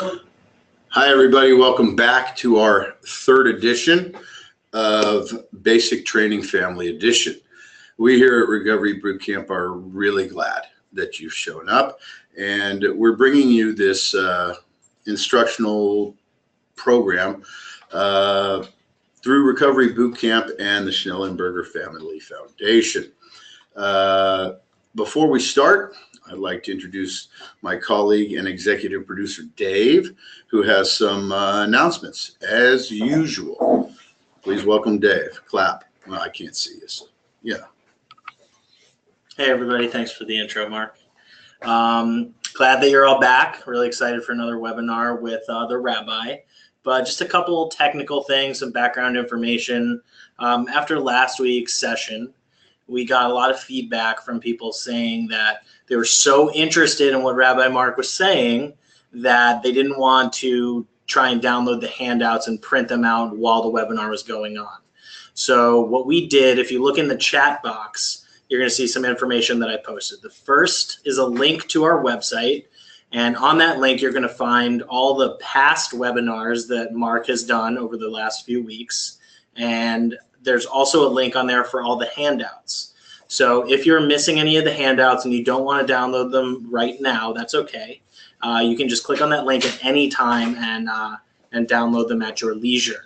Hi, everybody. Welcome back to our third edition of Basic Training Family Edition. We here at Recovery Bootcamp are really glad that you've shown up, and we're bringing you this instructional program through Recovery Bootcamp and the Schnellenberger Family Foundation. Before we start, I'd like to introduce my colleague and executive producer, Dave, who has some announcements, as usual. Please welcome Dave. Clap. Well, I can't see you, so yeah. Hey, everybody. Thanks for the intro, Mark. Glad that you're all back. Really excited for another webinar with the rabbi. But just a couple technical things, some background information. After last week's session, we got a lot of feedback from people saying that they were so interested in what Rabbi Mark was saying that they didn't want to try and download the handouts and print them out while the webinar was going on. So what we did, if you look in the chat box, you're going to see some information that I posted. The first is a link to our website. And on that link, you're going to find all the past webinars that Mark has done over the last few weeks. And there's also a link on there for all the handouts. So if you're missing any of the handouts and you don't want to download them right now, that's okay. You can just click on that link at any time and download them at your leisure.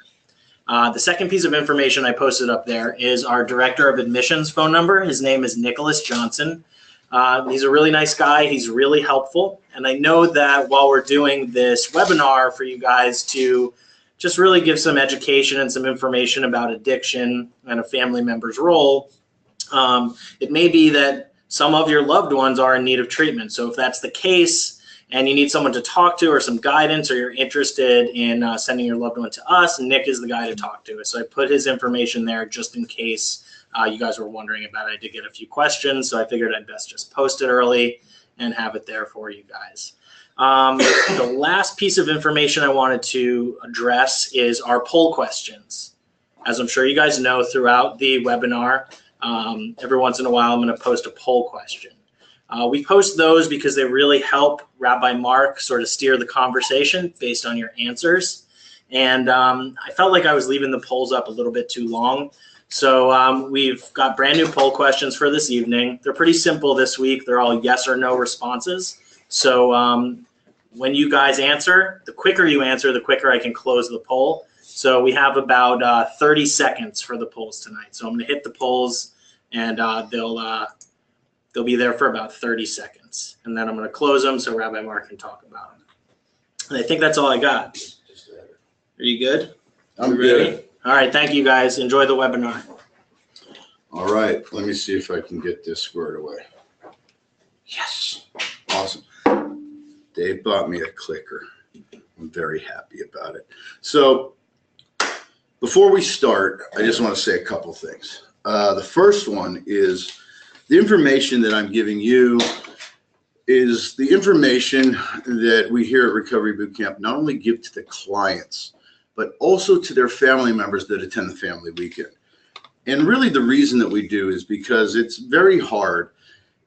The second piece of information I posted up there is our Director of Admissions phone number. His name is Nicholas Johnson. He's a really nice guy. He's really helpful. And I know that while we're doing this webinar for you guys to just really give some education and some information about addiction and a family member's role, it may be that some of your loved ones are in need of treatment. So if that's the case and you need someone to talk to or some guidance, or you're interested in sending your loved one to us, Nick is the guy to talk to. So I put his information there just in case you guys were wondering about it. I did get a few questions, so I figured I'd best just post it early and have it there for you guys. The last piece of information I wanted to address is our poll questions. As I'm sure you guys know, throughout the webinar, every once in a while I'm going to post a poll question. We post those because they really help Rabbi Mark sort of steer the conversation based on your answers. And I felt like I was leaving the polls up a little bit too long. So we've got brand new poll questions for this evening. They're pretty simple this week. They're all yes or no responses. So when you guys answer, the quicker you answer, the quicker I can close the poll. So we have about 30 seconds for the polls tonight. So I'm going to hit the polls, and they'll be there for about 30 seconds. And then I'm going to close them so Rabbi Mark can talk about them. And I think that's all I got. Are you good? I'm good. All right, thank you guys. Enjoy the webinar. All right, let me see if I can get this squared away. Yes, awesome. Dave bought me a clicker. I'm very happy about it. So before we start, I just want to say a couple things. The first one is the information that I'm giving you is the information that we here at Recovery Bootcamp not only give to the clients, but also to their family members that attend the family weekend. And really the reason that we do is because it's very hard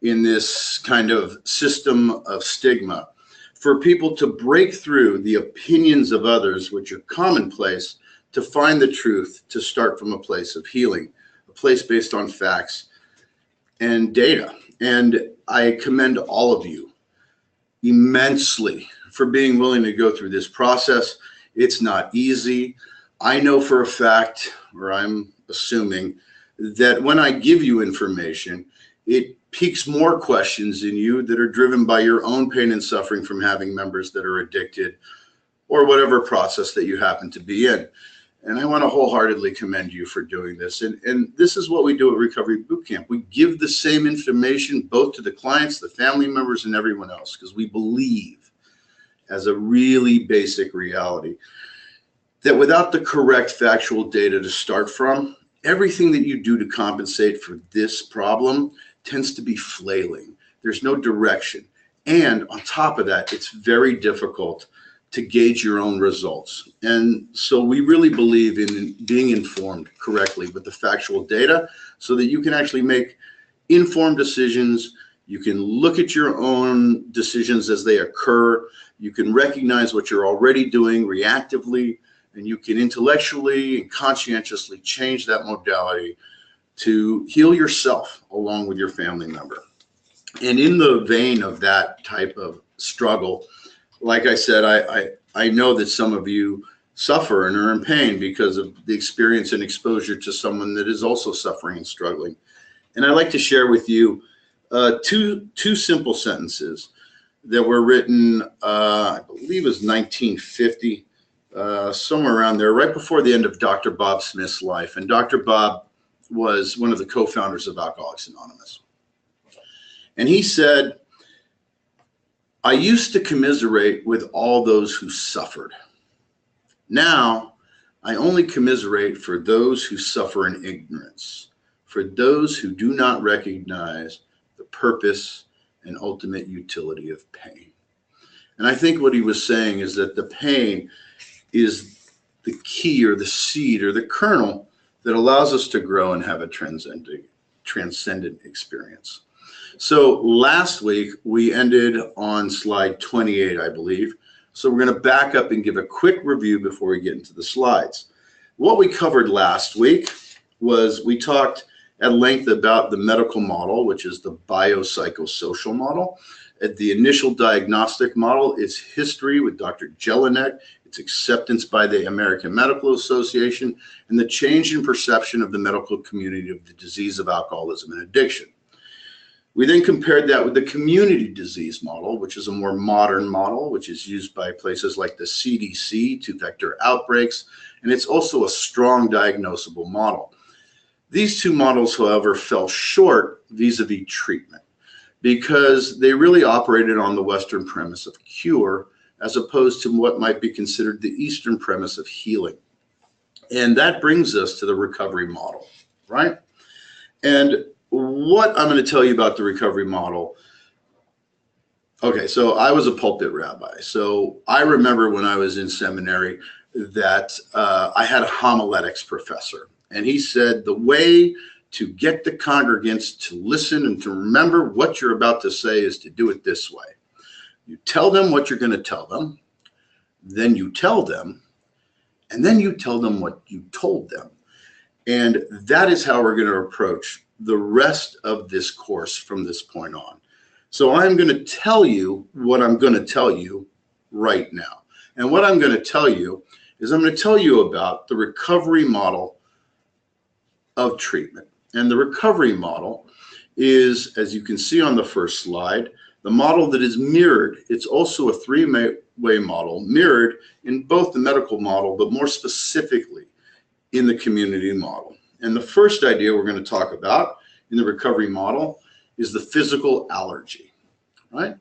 in this kind of system of stigma for people to break through the opinions of others, which are commonplace, to find the truth, to start from a place of healing, a place based on facts and data. And I commend all of you immensely for being willing to go through this process. It's not easy. I know for a fact, or I'm assuming, that when I give you information, it piques more questions in you that are driven by your own pain and suffering from having members that are addicted or whatever process that you happen to be in. And I want to wholeheartedly commend you for doing this. And this is what we do at Recovery Bootcamp. We give the same information both to the clients, the family members, and everyone else, because we believe, as a really basic reality, that without the correct factual data to start from, everything that you do to compensate for this problem tends to be flailing. There's no direction. And on top of that, it's very difficult to gauge your own results. And so we really believe in being informed correctly with the factual data so that you can actually make informed decisions You can look at your own decisions as they occur. You can recognize what you're already doing reactively, and you can intellectually and conscientiously change that modality to heal yourself along with your family member. And in the vein of that type of struggle, like I said, I know that some of you suffer and are in pain because of the experience and exposure to someone that is also suffering and struggling. And I'd like to share with you two simple sentences that were written, I believe it was 1950, somewhere around there, right before the end of Dr. Bob Smith's life. And Dr. Bob was one of the co-founders of Alcoholics Anonymous. And he said, "I used to commiserate with all those who suffered. Now, I only commiserate for those who suffer in ignorance, for those who do not recognize the purpose and ultimate utility of pain." And I think what he was saying is that the pain is the key or the seed or the kernel that allows us to grow and have a transcendent experience. So last week we ended on slide 28, I believe. So we're going to back up and give a quick review before we get into the slides. What we covered last week was we talked at length about the medical model, which is the biopsychosocial model. At the initial diagnostic model, its history with Dr. Jelinek, its acceptance by the American Medical Association, and the change in perception of the medical community of the disease of alcoholism and addiction. We then compared that with the community disease model, which is a more modern model, which is used by places like the CDC to vector outbreaks, and it's also a strong diagnosable model. These two models, however, fell short vis-a-vis treatment because they really operated on the Western premise of cure as opposed to what might be considered the Eastern premise of healing. And that brings us to the recovery model, right? And what I'm going to tell you about the recovery model. Okay, so I was a pulpit rabbi. So I remember when I was in seminary that I had a homiletics professor. And he said the way to get the congregants to listen and to remember what you're about to say is to do it this way. You tell them what you're going to tell them, then you tell them, and then you tell them what you told them. And that is how we're going to approach the rest of this course from this point on. So I'm going to tell you what I'm going to tell you right now. And what I'm going to tell you is I'm going to tell you about the recovery model of treatment. And the recovery model is, as you can see on the first slide, the model that is mirrored. It's also a three-way model mirrored in both the medical model, but more specifically in the community model. And the first idea we're going to talk about in the recovery model is the physical allergy, right?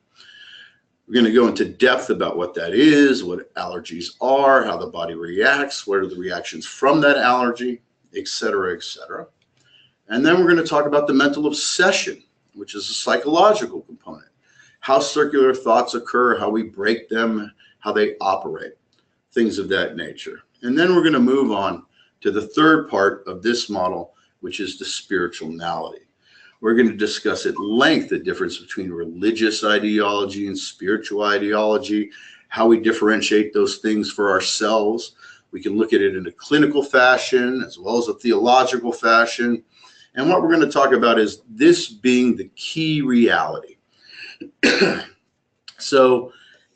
We're going to go into depth about what that is, what allergies are, how the body reacts, what are the reactions from that allergy, et cetera, et cetera. And then we're going to talk about the mental obsession, which is a psychological component, how circular thoughts occur, how we break them, how they operate, things of that nature. And then we're going to move on to the third part of this model, which is the spirituality. We're going to discuss at length the difference between religious ideology and spiritual ideology, how we differentiate those things for ourselves. We can look at it in a clinical fashion as well as a theological fashion. And what we're going to talk about is this being the key reality. So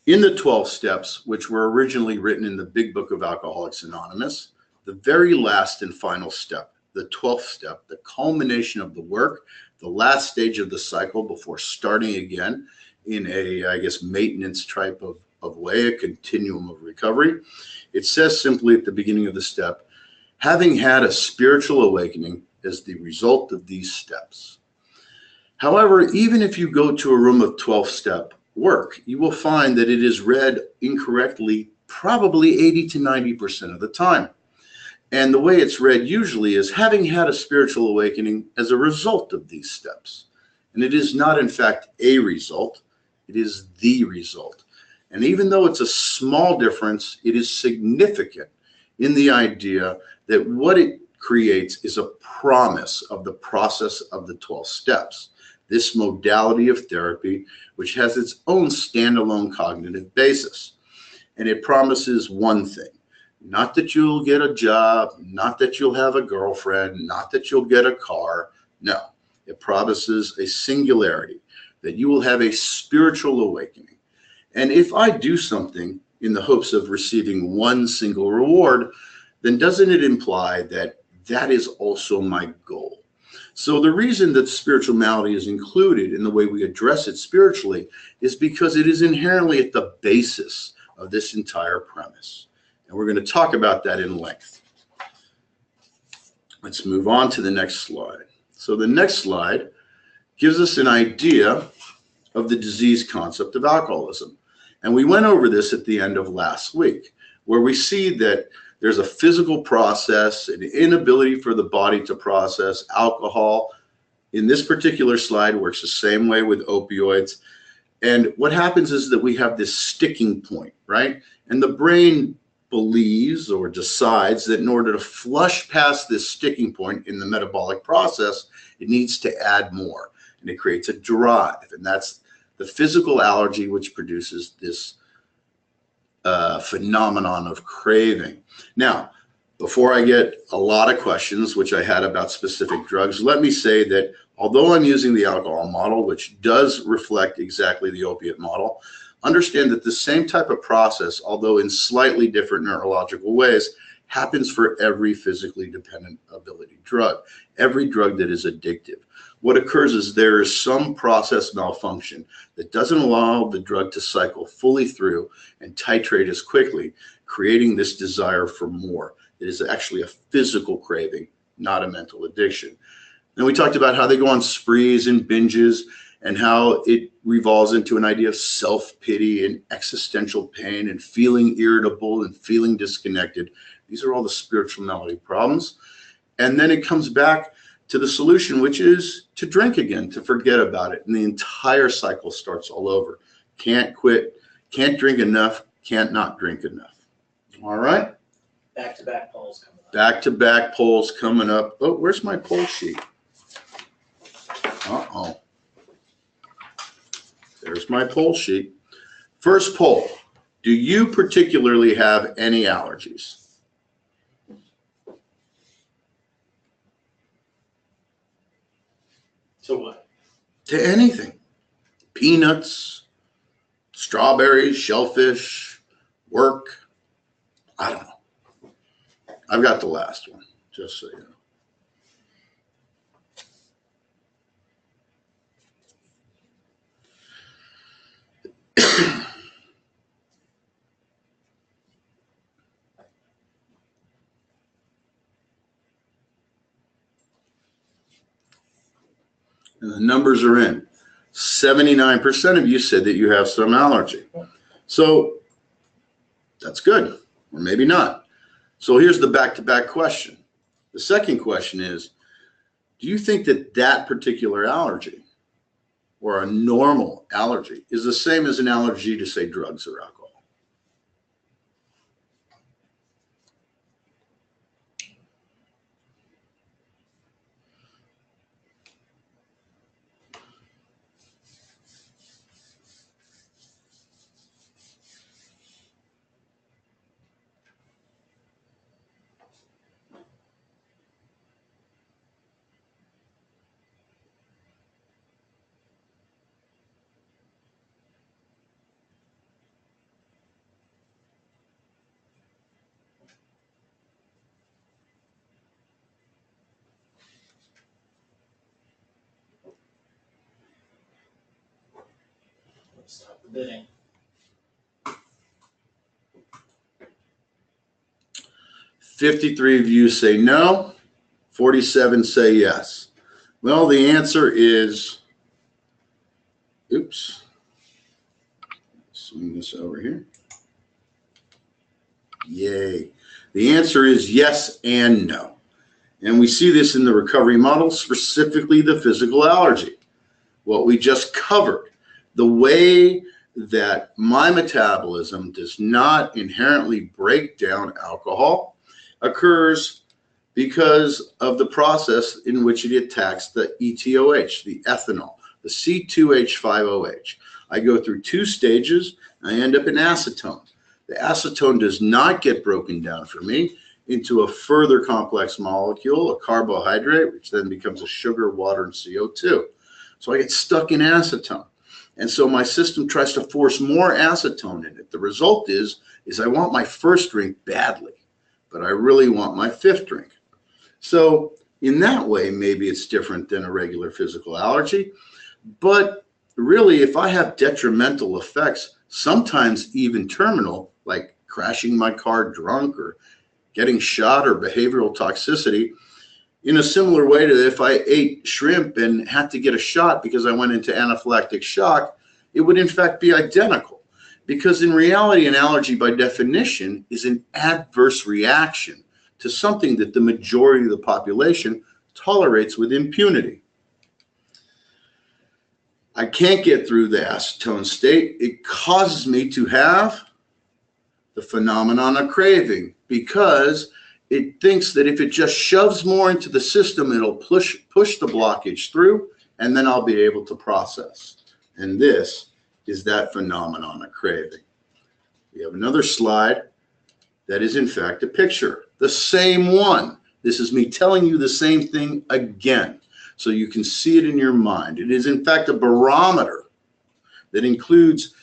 in the 12 steps, which were originally written in the Big Book of Alcoholics Anonymous, the very last and final step, the 12th step, the culmination of the work, the last stage of the cycle before starting again in a, I guess, maintenance type of way, a continuum of recovery. It says simply at the beginning of the step, having had a spiritual awakening as the result of these steps. However, even if you go to a room of 12-step work, you will find that it is read incorrectly probably 80 to 90% of the time. And the way it's read usually is having had a spiritual awakening as a result of these steps. And it is not, in fact, a result. It is the result. And even though it's a small difference, it is significant in the idea that what it creates is a promise of the process of the 12 steps. this modality of therapy, which has its own standalone cognitive basis. And it promises one thing: not that you'll get a job, not that you'll have a girlfriend, not that you'll get a car. No, it promises a singularity, that you will have a spiritual awakening. And if I do something in the hopes of receiving one single reward, then doesn't it imply that that is also my goal? So the reason that spiritual malady is included in the way we address it spiritually is because it is inherently at the basis of this entire premise. And we're going to talk about that in length. Let's move on to the next slide. So the next slide gives us an idea of the disease concept of alcoholism. And we went over this at the end of last week, where we see that there's a physical process, an inability for the body to process alcohol. In this particular slide, works the same way with opioids. And what happens is that we have this sticking point, right? And the brain believes or decides that in order to flush past this sticking point in the metabolic process, it needs to add more. And it creates a drive. And that's the physical allergy which produces this phenomenon of craving. Now, before I get a lot of questions, which I had about specific drugs, let me say that although I'm using the alcohol model, which does reflect exactly the opiate model, understand that the same type of process, although in slightly different neurological ways, happens for every physically dependent ability drug, every drug that is addictive. What occurs is there is some process malfunction that doesn't allow the drug to cycle fully through and titrate as quickly, creating this desire for more. It is actually a physical craving, not a mental addiction. Then we talked about how they go on sprees and binges and how it revolves into an idea of self-pity and existential pain and feeling irritable and feeling disconnected. These are all the spiritual malady problems. And then it comes back to the solution, which is to drink again, to forget about it. And the entire cycle starts all over. Can't quit, can't drink enough, can't not drink enough. All right? Back-to-back polls coming up. Back-to-back polls coming up. Oh, where's my poll sheet? Uh-oh. There's my poll sheet. First poll. Do you particularly have any allergies? To what? To anything. Peanuts, strawberries, shellfish, work. I don't know. I've got the last one, just so you know. And the numbers are in. 79% of you said that you have some allergy. So that's good, or maybe not. So here's the back-to-back question. The second question is, do you think that that particular allergy or a normal allergy is the same as an allergy to, say, drugs or alcohol? Stop the bidding. 53 of you say no, 47 say yes. Well, the answer is, oops, swing this over here. Yay. The answer is yes and no. And we see this in the recovery model, specifically the physical allergy. What we just covered, the way that my metabolism does not inherently break down alcohol occurs because of the process in which it attacks the ETOH, the ethanol, the C2H5OH. I go through 2 stages, and I end up in acetone. The acetone does not get broken down for me into a further complex molecule, a carbohydrate, which then becomes a sugar, water, and CO2. So I get stuck in acetone. And so my system tries to force more acetone in it. The result is I want my first drink badly, but I really want my 5th drink. So in that way, maybe it's different than a regular physical allergy. But really, if I have detrimental effects, sometimes even terminal, like crashing my car drunk or getting shot or behavioral toxicity, in a similar way to if I ate shrimp and had to get a shot because I went into anaphylactic shock, it would in fact be identical. Because in reality, an allergy by definition is an adverse reaction to something that the majority of the population tolerates with impunity. I can't get through the acetone state. It causes me to have the phenomenon of craving, because it thinks that if it just shoves more into the system, it'll push the blockage through, and then I'll be able to process. And this is that phenomenon of craving. We have another slide that is in fact a picture, the same one. This is me telling you the same thing again, so you can see it in your mind. It is in fact a barometer that includes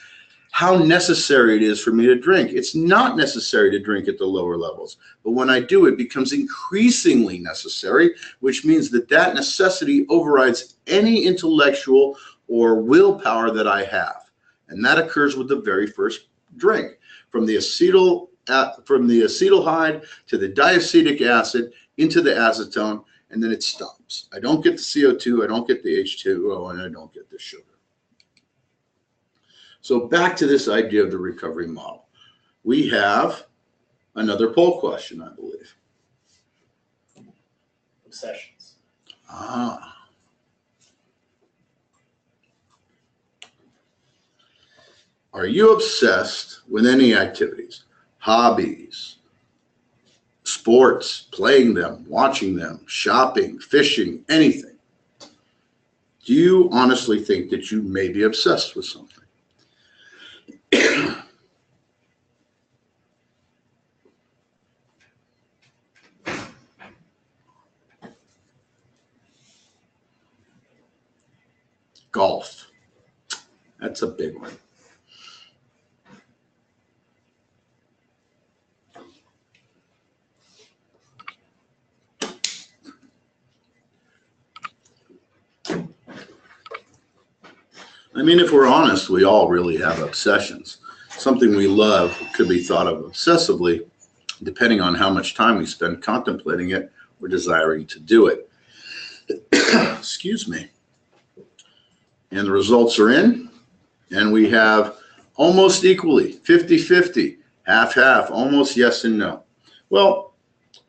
how necessary it is for me to drink. It's not necessary to drink at the lower levels, but when I do, it becomes increasingly necessary, which means that that necessity overrides any intellectual or willpower that I have. And that occurs with the very first drink. From the acetaldehyde to the diacetic acid into the acetone, and then it stops. I don't get the CO2, I don't get the H2O, and I don't get the sugar. So back to this idea of the recovery model. We have another poll question, I believe. Obsessions. Are you obsessed with any activities, hobbies, sports, playing them, watching them, shopping, fishing, anything? Do you honestly think that you may be obsessed with something? Golf. That's a big one. I mean, if we're honest, we all really have obsessions. Something we love could be thought of obsessively, depending on how much time we spend contemplating it or desiring to do it. Excuse me. And the results are in, and we have almost equally, 50-50, half-half, almost yes and no. Well,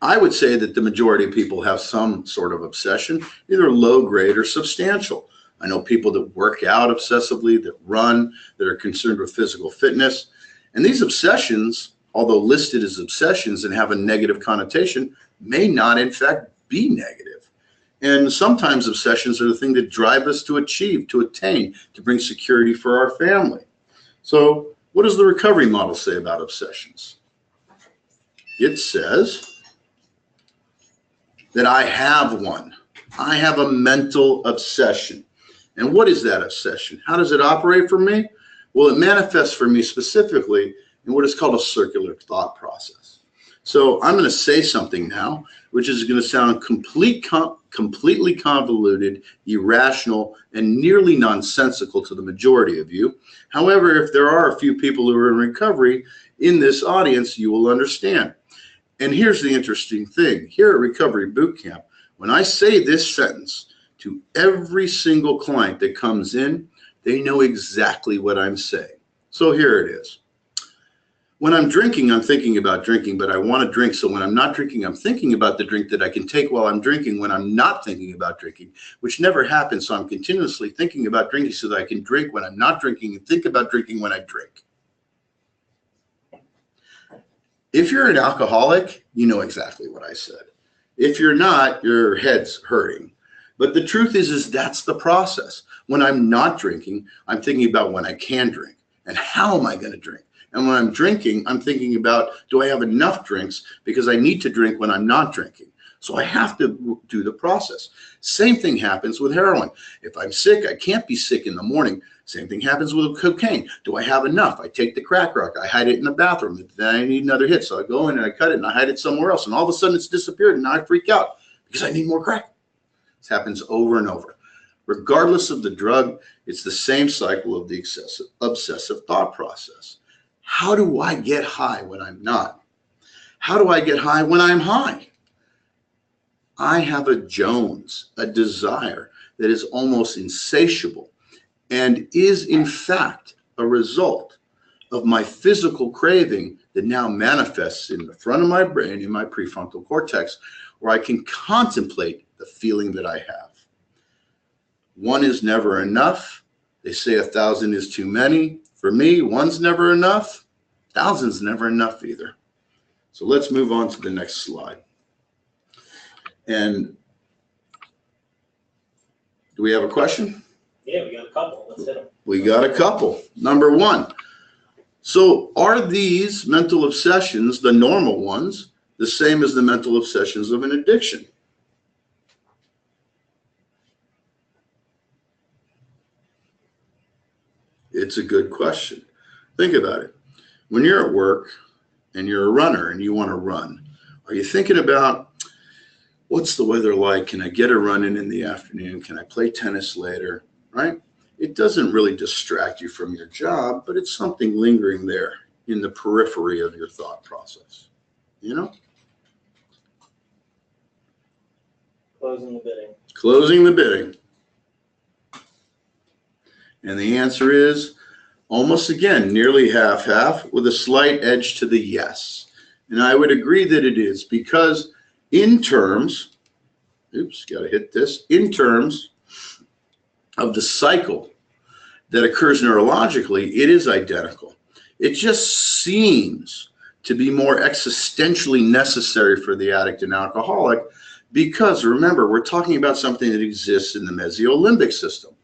I would say that the majority of people have some sort of obsession, either low grade or substantial. I know people that work out obsessively, that run, that are concerned with physical fitness. And these obsessions, although listed as obsessions and have a negative connotation, may not in fact be negative. And sometimes obsessions are the thing that drive us to achieve, to attain, to bring security for our family. So what does the recovery model say about obsessions? It says that I have one. I have a mental obsession. And what is that obsession? How does it operate for me? Well, it manifests for me specifically in what is called a circular thought process. So I'm going to say something now, which is going to sound completely convoluted, irrational, and nearly nonsensical to the majority of you. However, if there are a few people who are in recovery in this audience, you will understand. And here's the interesting thing. Here at Recovery Bootcamp, when I say this sentence to every single client that comes in, they know exactly what I'm saying. So here it is. When I'm drinking, I'm thinking about drinking, but I want to drink. So when I'm not drinking, I'm thinking about the drink that I can take while I'm drinking when I'm not thinking about drinking, which never happens. So I'm continuously thinking about drinking so that I can drink when I'm not drinking and think about drinking when I drink. If you're an alcoholic, you know exactly what I said. If you're not, your head's hurting. But the truth is that's the process. When I'm not drinking, I'm thinking about when I can drink and how am I going to drink. And when I'm drinking, I'm thinking about, do I have enough drinks, because I need to drink when I'm not drinking. So I have to do the process. Same thing happens with heroin. If I'm sick, I can't be sick in the morning. Same thing happens with cocaine. Do I have enough? I take the crack rock, I hide it in the bathroom. Then I need another hit. So I go in and I cut it and I hide it somewhere else. And all of a sudden it's disappeared and now I freak out because I need more crack. This happens over and over. Regardless of the drug, it's the same cycle of the obsessive thought process. How do I get high when I'm not? How do I get high when I'm high? I have a Jones, a desire that is almost insatiable and is in fact a result of my physical craving that now manifests in the front of my brain, in my prefrontal cortex, where I can contemplate the feeling that I have. One is never enough. They say 1,000 is too many. For me, one's never enough. 1,000's never enough either. So let's move on to the next slide. And do we have a question? Yeah, we got a couple. Let's hit them. We got a couple. Number one. So are these mental obsessions, the normal ones, the same as the mental obsessions of an addiction? It's a good question. Think about it. When you're at work and you're a runner and you want to run, are you thinking about, what's the weather like? Can I get a run in the afternoon? Can I play tennis later? Right? It doesn't really distract you from your job, but it's something lingering there in the periphery of your thought process. You know? Closing the bidding. Closing the bidding. And the answer is almost again, nearly half-half, with a slight edge to the yes. And I would agree that it is, because in terms, got to hit this, in terms of the cycle that occurs neurologically, it is identical. It just seems to be more existentially necessary for the addict and alcoholic, because remember, we're talking about something that exists in the mesolimbic system,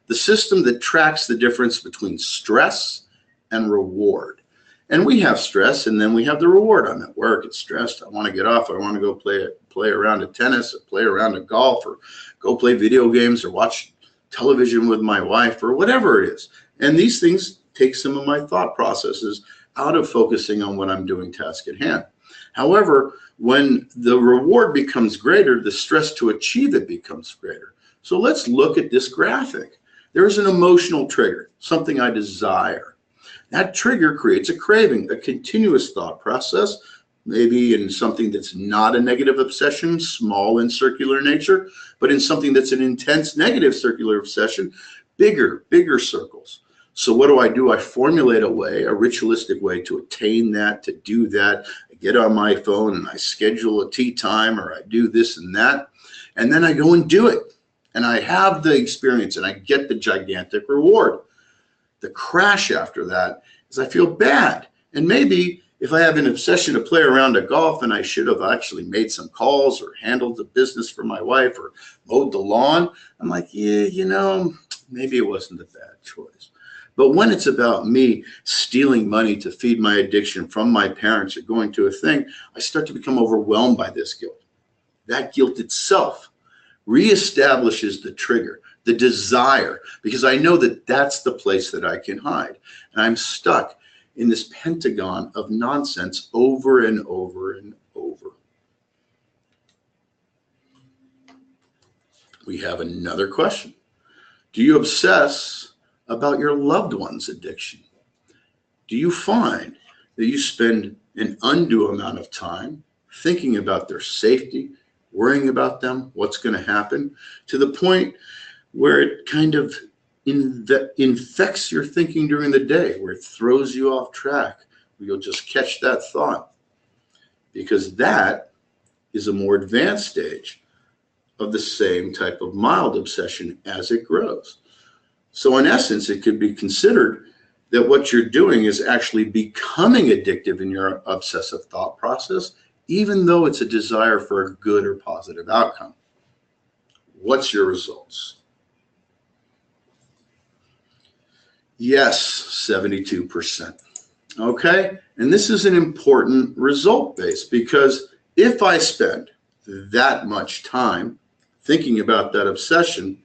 the system that tracks the difference between stress and reward. And we have stress, and then we have the reward. I'm at work, it's stressed, I want to get off, I want to go play around at tennis, or play around at golf, or go play video games, or watch television with my wife, or whatever it is. And these things take some of my thought processes out of focusing on what I'm doing, task at hand. However, when the reward becomes greater, the stress to achieve it becomes greater. So let's look at this graphic. There's an emotional trigger, something I desire. That trigger creates a craving, a continuous thought process, maybe in something that's not a negative obsession, small in circular nature, but in something that's an intense negative circular obsession, bigger circles. So what do? I formulate a way, a ritualistic way to attain that, to do that. I get on my phone and I schedule a tea time, or I do this and that, and then I go and do it. And I have the experience and I get the gigantic reward. The crash after that is I feel bad. And maybe if I have an obsession to play around at golf and I should have actually made some calls or handled the business for my wife or mowed the lawn, I'm like, yeah, you know, maybe it wasn't a bad choice. But when it's about me stealing money to feed my addiction from my parents or going to a thing, I start to become overwhelmed by this guilt. That guilt itself reestablishes the trigger, the desire, because I know that that's the place that I can hide. And I'm stuck in this pentagon of nonsense over and over and over. We have another question. Do you obsess about your loved one's addiction? Do you find that you spend an undue amount of time thinking about their safety, worrying about them, what's going to happen, to the point where it kind of infects your thinking during the day, where it throws you off track, where you'll just catch that thought? Because that is a more advanced stage of the same type of mild obsession as it grows. So in essence, it could be considered that what you're doing is actually becoming addictive in your obsessive thought process, even though it's a desire for a good or positive outcome. What's your results? Yes, 72%. Okay, and this is an important result base, because if I spend that much time thinking about that obsession,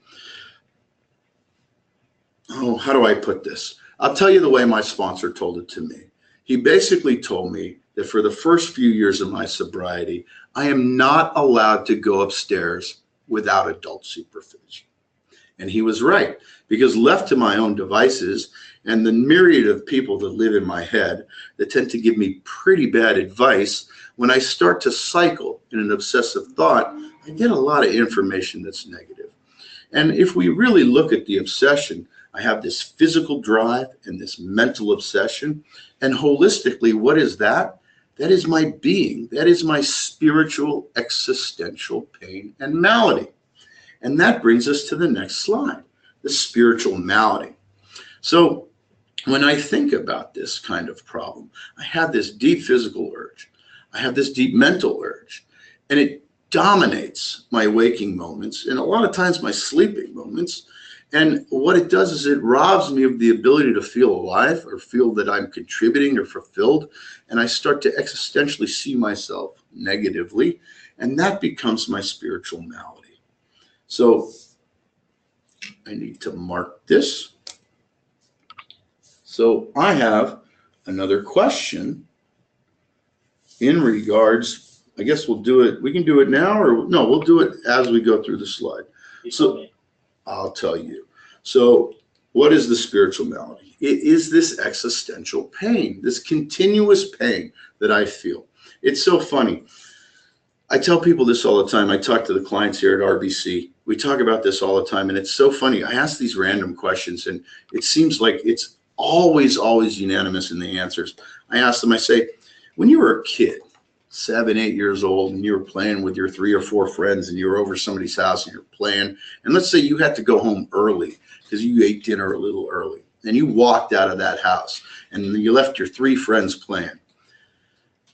oh, how do I put this? I'll tell you the way my sponsor told it to me. He basically told me that for the first few years of my sobriety, I am not allowed to go upstairs without adult supervision. And he was right, because left to my own devices and the myriad of people that live in my head that tend to give me pretty bad advice, when I start to cycle in an obsessive thought, I get a lot of information that's negative. And if we really look at the obsession, I have this physical drive and this mental obsession. And holistically, what is that? That is my being. That is my spiritual existential pain and malady. And that brings us to the next slide, the spiritual malady. So when I think about this kind of problem, I have this deep physical urge. I have this deep mental urge, and it dominates my waking moments and a lot of times my sleeping moments. And what it does is it robs me of the ability to feel alive or feel that I'm contributing or fulfilled. And I start to existentially see myself negatively, and that becomes my spiritual malady. So I need to mark this. So I have another question in regards, I guess we'll do it, we can do it now, or no, we'll do it as we go through the slide. So I'll tell you. So what is the spiritual malady? It is this existential pain, this continuous pain that I feel. It's so funny. I tell people this all the time. I talk to the clients here at RBC. We talk about this all the time, and it's so funny. I ask these random questions, and it seems like it's always unanimous in the answers. I ask them, I say, when you were a kid, 7, 8 years old, and you were playing with your 3 or 4 friends, and you were over somebody's house and you're playing, and let's say you had to go home early because you ate dinner a little early, and you walked out of that house, and you left your 3 friends playing.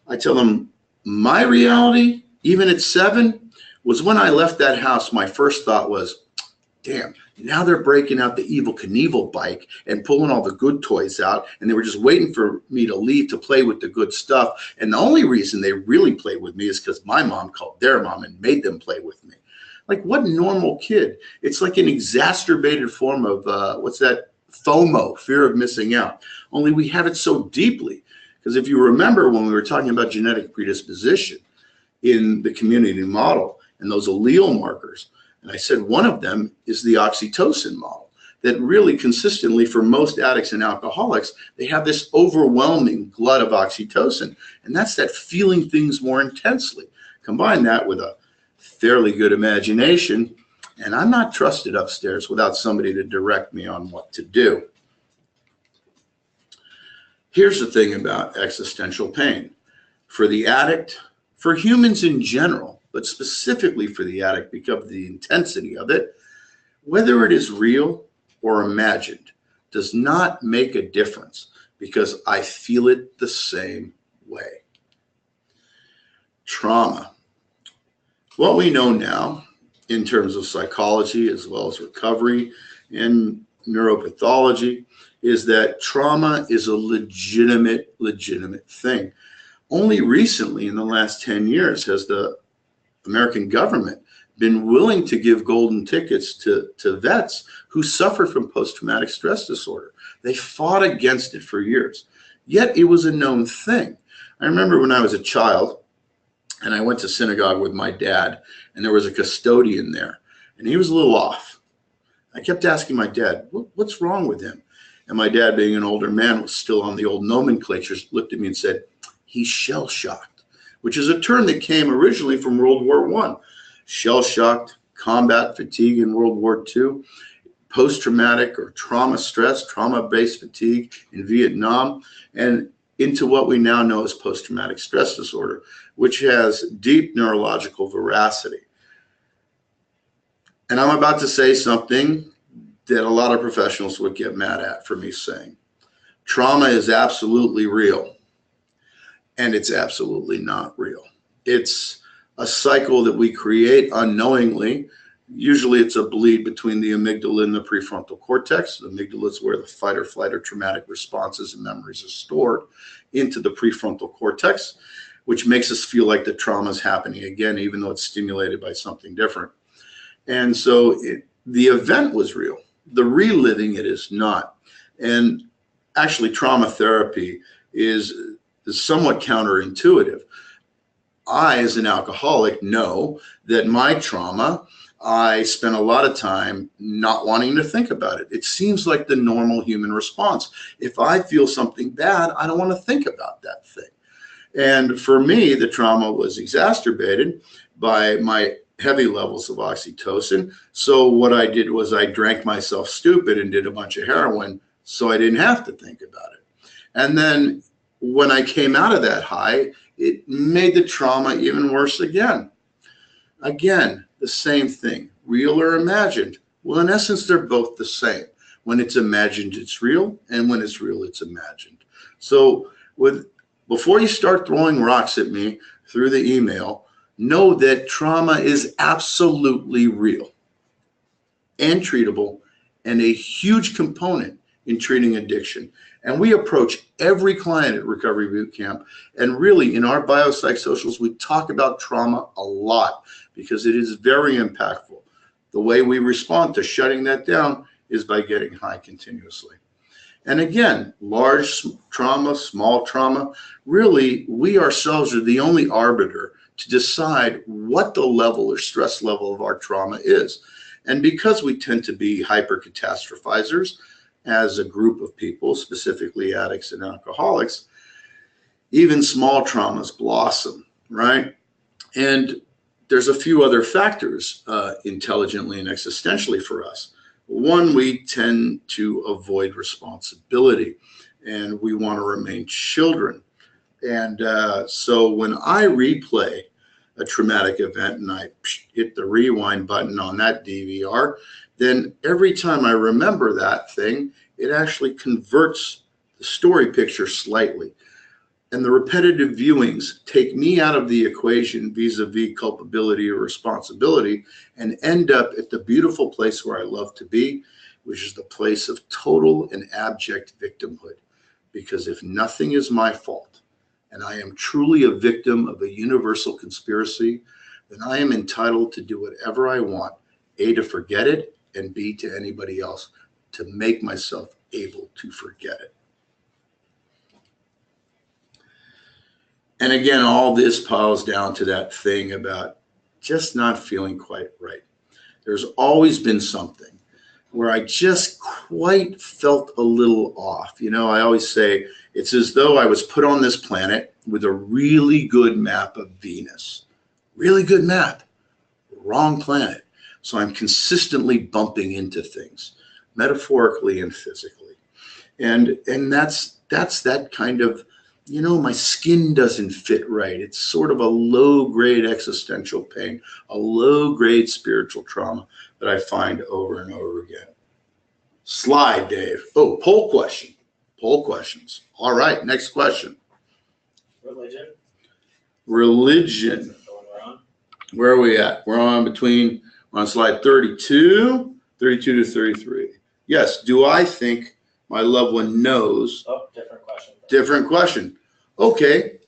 I tell them, my reality, even at 7, was when I left that house, my first thought was, damn, now they're breaking out the Evel Knievel bike and pulling all the good toys out, and they were just waiting for me to leave to play with the good stuff. And the only reason they really played with me is because my mom called their mom and made them play with me. Like, what normal kid? It's like an exacerbated form of, what's that? FOMO, fear of missing out. Only we have it so deeply. Because if you remember when we were talking about genetic predisposition in the community model and those allele markers, and I said one of them is the oxytocin model, that really consistently for most addicts and alcoholics, they have this overwhelming glut of oxytocin. And that's that feeling things more intensely. Combine that with a fairly good imagination, and I'm not trusted upstairs without somebody to direct me on what to do. Here's the thing about existential pain. For the addict, for humans in general, but specifically for the addict because of the intensity of it, whether it is real or imagined does not make a difference because I feel it the same way. Trauma. What we know now in terms of psychology as well as recovery and neuropathology is that trauma is a legitimate thing. Only recently in the last 10 years has the American government been willing to give golden tickets to vets who suffer from post-traumatic stress disorder. They fought against it for years, yet it was a known thing. I remember when I was a child and I went to synagogue with my dad, and there was a custodian there, and he was a little off. I kept asking my dad, what's wrong with him? And my dad, being an older man, was still on the old nomenclatures, looked at me and said, he's shell-shocked, which is a term that came originally from World War I. Shell-shocked, combat fatigue in World War II, post-traumatic or trauma stress, trauma-based fatigue in Vietnam, and into what we now know as post-traumatic stress disorder, which has deep neurological veracity. And I'm about to say something that a lot of professionals would get mad at for me saying. Trauma is absolutely real, and it's absolutely not real. It's a cycle that we create unknowingly Usually it's a bleed between the amygdala and the prefrontal cortex. The amygdala is where the fight or flight or traumatic responses and memories are stored into the prefrontal cortex, which makes us feel like the trauma is happening again, even though it's stimulated by something different. And so the event was real. The reliving it is not. And actually, trauma therapy is somewhat counterintuitive. I, as an alcoholic, know that my trauma, I spent a lot of time not wanting to think about it. It seems like the normal human response. If I feel something bad, I don't want to think about that thing. And for me, the trauma was exacerbated by my heavy levels of oxytocin. So what I did was I drank myself stupid and did a bunch of heroin so I didn't have to think about it. And then when I came out of that high, it made the trauma even worse again. Again, the same thing, real or imagined. Well, in essence, they're both the same. When it's imagined, it's real, and when it's real, it's imagined. So before you start throwing rocks at me through the email, know that trauma is absolutely real and treatable and a huge component in treating addiction. And we approach every client at Recovery Boot Camp, and really in our biopsychosocials, we talk about trauma a lot because it is very impactful. The way we respond to shutting that down is by getting high continuously. And again, large trauma, small trauma, really we ourselves are the only arbiter to decide what the level or stress level of our trauma is. And because we tend to be hyper-catastrophizers as a group of people, specifically addicts and alcoholics, even small traumas blossom, right? And there's a few other factors intelligently and existentially for us. One, we tend to avoid responsibility and we want to remain children. And so when I replay a traumatic event and I hit the rewind button on that DVR, then every time I remember that thing, it actually converts the story picture slightly. And the repetitive viewings take me out of the equation vis-a-vis culpability or responsibility and end up at the beautiful place where I love to be, which is the place of total and abject victimhood. Because if nothing is my fault, and I am truly a victim of a universal conspiracy, then I am entitled to do whatever I want, A, to forget it, and B, to anybody else, to make myself able to forget it. And again, all this piles down to that thing about just not feeling quite right. There's always been something where I just quite felt a little off. You know, I always say it's as though I was put on this planet with a really good map of Venus. Really good map, wrong planet. So I'm consistently bumping into things, metaphorically and physically. And that's that kind of, you know, my skin doesn't fit right. It's sort of a low-grade existential pain, a low-grade spiritual trauma that I find over and over again. Slide, Dave. Oh, poll question. Poll questions. All right, next question. Religion. Religion. Where are we at? We're on slide 32 to 33. Yes, do I think my loved one knows? Oh, different question. Different question. Okay,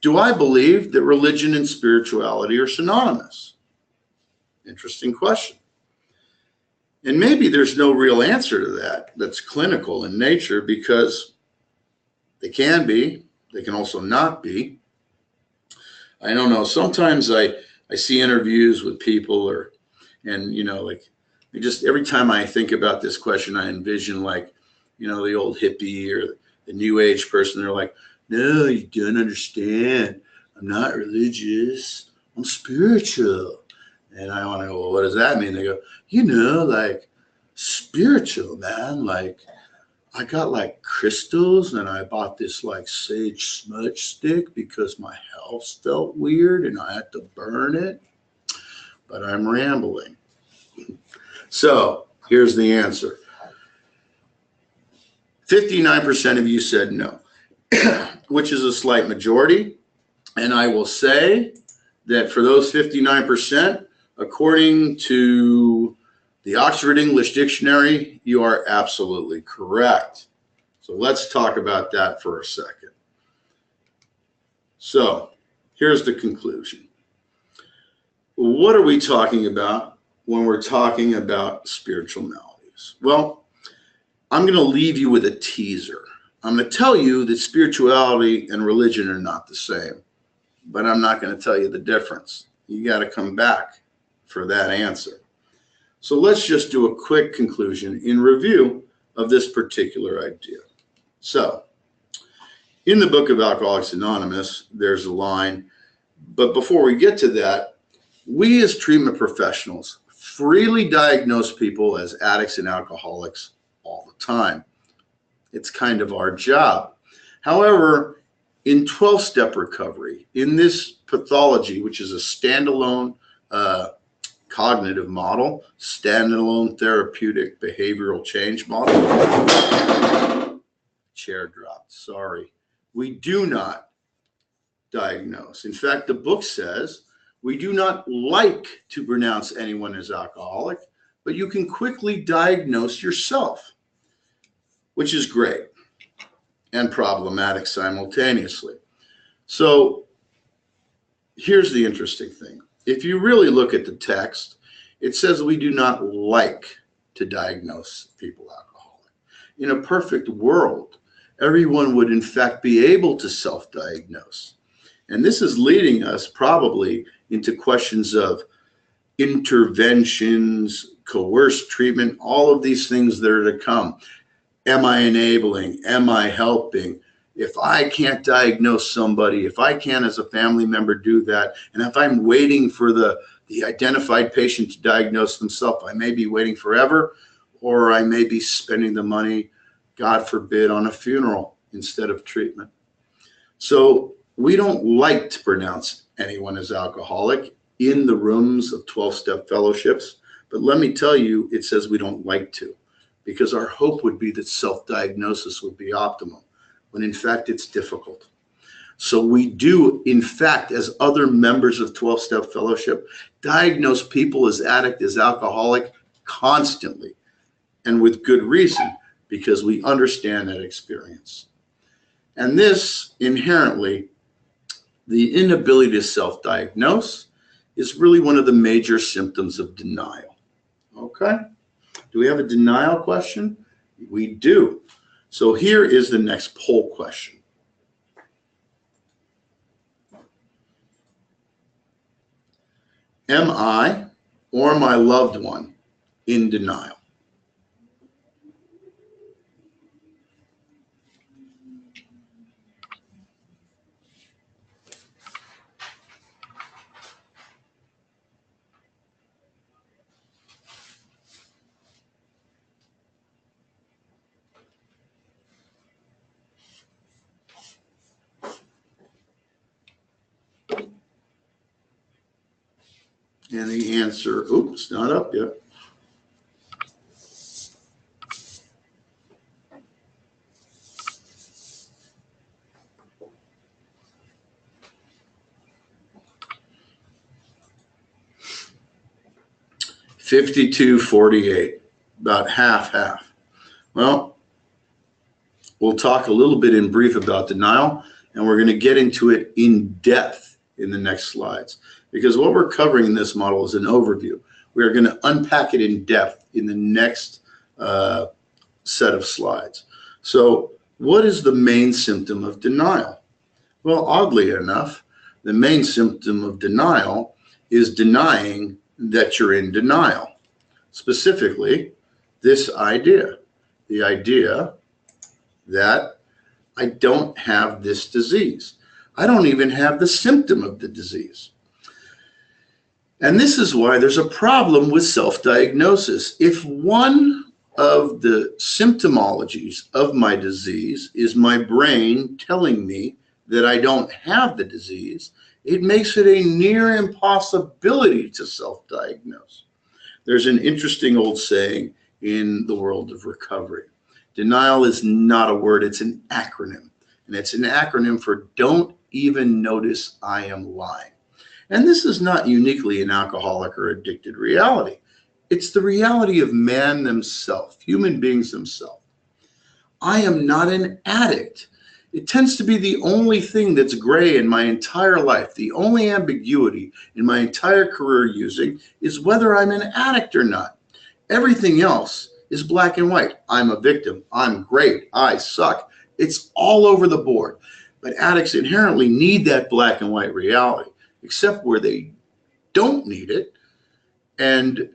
do I believe that religion and spirituality are synonymous? Interesting question. And maybe there's no real answer to that that's clinical in nature, because they can be, they can also not be. I don't know. Sometimes I see interviews with people and you know, like, just every time I think about this question, I envision, like, you know, the old hippie or the new age person. They're like, no, you don't understand. I'm not religious. I'm spiritual. And I want to go, well, what does that mean? They go, you know, like spiritual, man. Like, I got like crystals and I bought this like sage smudge stick because my house felt weird and I had to burn it. But I'm rambling. So here's the answer. 59% of you said no, which is a slight majority. And I will say that for those 59%, According to the Oxford English Dictionary, you are absolutely correct. So let's talk about that for a second. So here's the conclusion. What are we talking about when we're talking about spiritual maladies? Well, I'm going to leave you with a teaser. I'm going to tell you that spirituality and religion are not the same, but I'm not going to tell you the difference. You got to come back for that answer. So let's just do a quick conclusion in review of this particular idea. So in the book of Alcoholics Anonymous, there's a line, but before we get to that, we as treatment professionals freely diagnose people as addicts and alcoholics all the time. It's kind of our job. However, in 12-step recovery, in this pathology, which is a standalone cognitive model, standalone therapeutic behavioral change model, chair dropped, sorry. We do not diagnose. In fact, the book says we do not like to pronounce anyone as alcoholic, but you can quickly diagnose yourself, which is great and problematic simultaneously. So here's the interesting thing. If you really look at the text, it says we do not like to diagnose people alcoholic. In a perfect world, everyone would in fact be able to self-diagnose. And this is leading us probably into questions of interventions, coerced treatment, all of these things that are to come. Am I enabling? Am I helping? If I can't diagnose somebody, if I can't as a family member do that, and if I'm waiting for the identified patient to diagnose themselves, I may be waiting forever, or I may be spending the money, God forbid, on a funeral instead of treatment. So we don't like to pronounce anyone as alcoholic in the rooms of 12-step fellowships, but let me tell you, it says we don't like to, because our hope would be that self-diagnosis would be optimal, when in fact it's difficult. So we do, in fact, as other members of 12-step fellowship, diagnose people as addict, as alcoholic constantly, and with good reason, because we understand that experience. And this inherently, the inability to self-diagnose, is really one of the major symptoms of denial. Okay? Do we have a denial question? We do. So here is the next poll question. Am I or my loved one in denial? And the answer, oops, not up yet. $52.48, about half. Well, we'll talk a little bit in brief about denial, and we're going to get into it in depth in the next slides, because what we're covering in this model is an overview. We are going to unpack it in depth in the next set of slides. So what is the main symptom of denial? Well, oddly enough, the main symptom of denial is denying that you're in denial. Specifically, this idea, the idea that I don't have this disease. I don't even have the symptom of the disease. And this is why there's a problem with self-diagnosis. If one of the symptomologies of my disease is my brain telling me that I don't have the disease, it makes it a near impossibility to self-diagnose. There's an interesting old saying in the world of recovery. Denial is not a word, it's an acronym. And it's an acronym for don't even notice I am lying. And this is not uniquely an alcoholic or addicted reality. It's the reality of man themselves, human beings themselves. I am not an addict. It tends to be the only thing that's gray in my entire life. The only ambiguity in my entire career using is whether I'm an addict or not. Everything else is black and white. I'm a victim. I'm great. I suck. It's all over the board. But addicts inherently need that black and white reality, except where they don't need it. And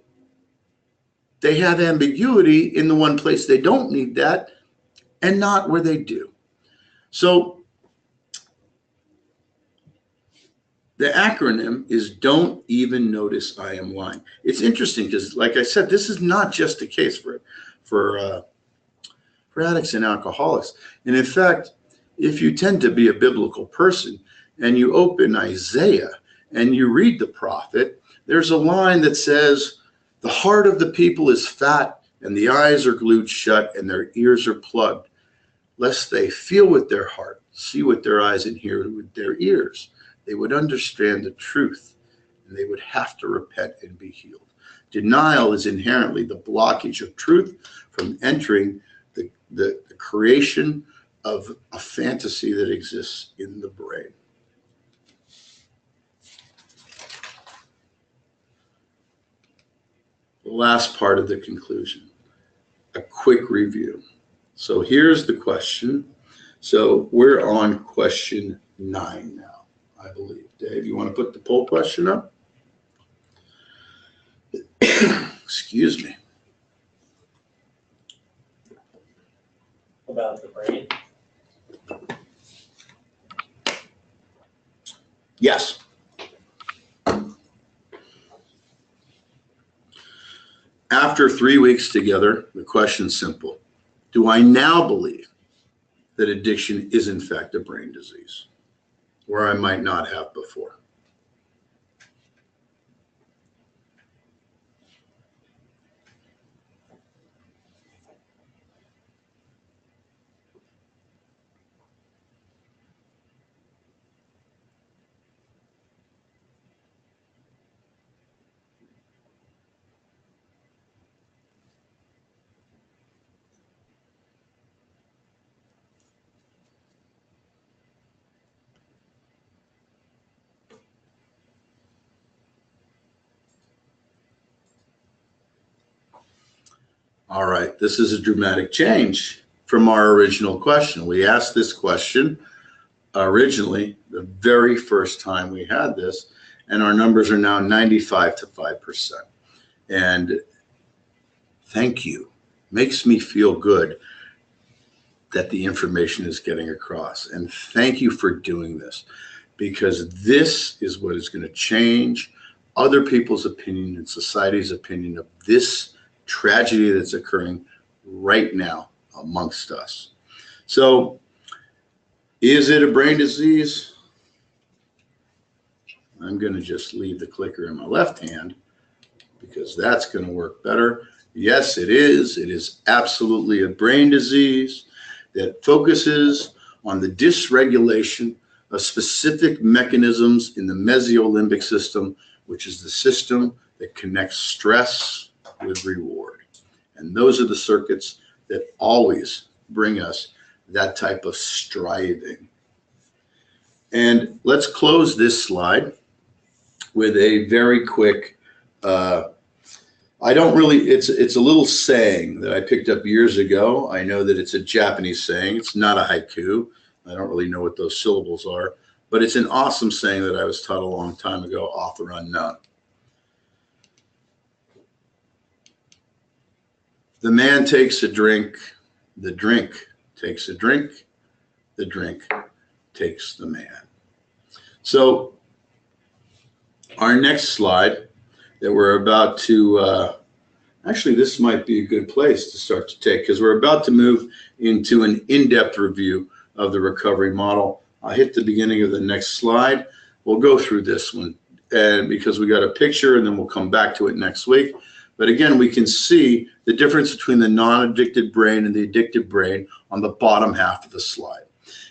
they have ambiguity in the one place they don't need that and not where they do. So the acronym is Don't Even Notice I Am Lying. It's interesting because, like I said, this is not just a case for addicts and alcoholics. And in fact, if you tend to be a biblical person and you open Isaiah and you read the prophet, there's a line that says, the heart of the people is fat and the eyes are glued shut and their ears are plugged, lest they feel with their heart, see with their eyes, and hear with their ears. They would understand the truth and they would have to repent and be healed. Denial is inherently the blockage of truth from entering the creation of a fantasy that exists in the brain. The last part of the conclusion, a quick review. So here's the question. So we're on question 9 now, I believe. Dave, you want to put the poll question up? Excuse me. About the brain. Yes. After 3 weeks together, the question's simple. Do I now believe that addiction is in fact a brain disease, where I might not have before? All right, this is a dramatic change from our original question. We asked this question originally the very first time we had this, and our numbers are now 95 to 5%. And thank you. Makes me feel good that the information is getting across. And thank you for doing this, because this is what is going to change other people's opinion and society's opinion of this tragedy that's occurring right now amongst us. So, is it a brain disease? I'm going to just leave the clicker in my left hand because that's going to work better. Yes, it is. It is absolutely a brain disease that focuses on the dysregulation of specific mechanisms in the mesolimbic system, which is the system that connects stress with reward. And those are the circuits that always bring us that type of striving. And let's close this slide with a very quick, it's a little saying that I picked up years ago. I know that it's a Japanese saying. It's not a haiku. I don't really know what those syllables are, but it's an awesome saying that I was taught a long time ago, author unknown. The man takes a drink, the drink takes a drink, the drink takes the man. So our next slide that we're about to, actually this might be a good place to start to take, because we're about to move into an in-depth review of the recovery model. I'll hit the beginning of the next slide. We'll go through this one, and because we got a picture, and then we'll come back to it next week. But again, we can see the difference between the non-addicted brain and the addicted brain on the bottom half of the slide.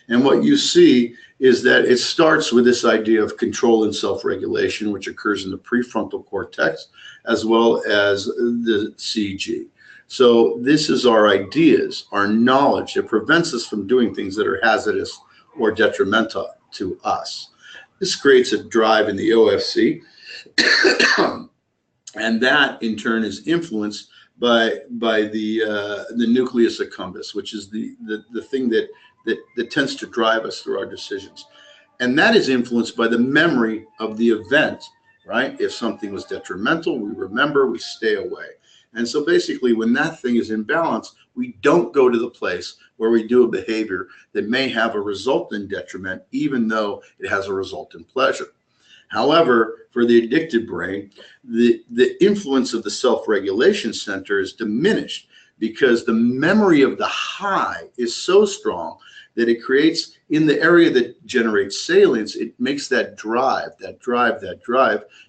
And what you see is that it starts with this idea of control and self-regulation, which occurs in the prefrontal cortex, as well as the CG. So this is our ideas, our knowledge that prevents us from doing things that are hazardous or detrimental to us. This creates a drive in the OFC, and that in turn is influenced by the nucleus accumbens, which is the thing that tends to drive us through our decisions. And that is influenced by the memory of the event, right? If something was detrimental, we remember, we stay away. And so basically, when that thing is in balance, we don't go to the place where we do a behavior that may have a resultant detriment, even though it has a resultant pleasure. However, for the addicted brain, the influence of the self-regulation center is diminished because the memory of the high is so strong that it creates, in the area that generates salience, it makes that drive